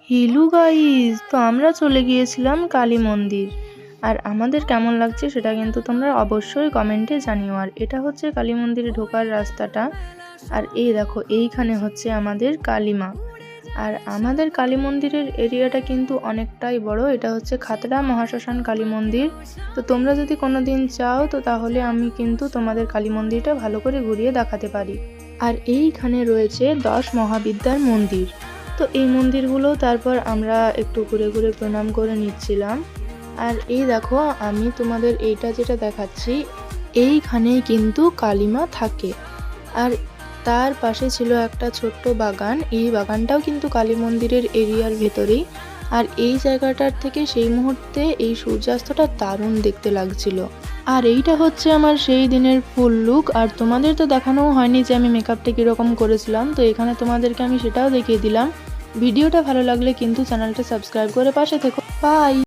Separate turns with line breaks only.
Hello guys, তো আমরা চলে গিয়েছিলাম কালী মন্দির। আর আমাদের কেমন লাগছে সেটা কিন্তু তোমরা অবশ্যই কমেন্টে জানিও। আর এটা হচ্ছে কালী মন্দিরে ঢোকার রাস্তাটা। আর এই দেখো, এইখানে হচ্ছে আমাদের কালীমা। আর আমাদের কালী মন্দিরের এরিয়াটা কিন্তু অনেকটাই বড়। এটা হচ্ছে খাতড়া মহাশ্মশান কালী মন্দির। তো তোমরা যদি কোনো দিন চাও তো তাহলে আমি কিন্তু তোমাদের কালী মন্দিরটা ভালো করে ঘুরিয়ে দেখাতে পারি। আর এইখানে রয়েছে 10 মহাবিদ্যার মন্দির। তো এই মন্দিরগুলো তারপর আমরা একটু ঘুরে ঘুরে প্রণাম করে নিচ্ছিলাম। আর এই দেখো, আমি তোমাদের এইটা যেটা দেখাচ্ছি, এইখানেই কিন্তু কালীমা থাকে। আর তার পাশে ছিল একটা ছোট্ট বাগান। এই বাগানটাও কিন্তু কালী মন্দিরের এরিয়ার ভেতরেই। আর এই জায়গাটার থেকে সেই মুহূর্তে এই সূর্যাস্তটা দারুণ দেখতে লাগছিল। আর এইটা হচ্ছে আমার সেই দিনের ফুল লুক। আর তোমাদের তো দেখানোও হয়নি যে আমি মেকআপটা কীরকম করেছিলাম, তো এখানে তোমাদেরকে আমি সেটাও দেখিয়ে দিলাম। ভিডিওটা ভালো লাগলে কিন্তু চ্যানেলটা সাবস্ক্রাইব করে পাশে থেকো। বাই।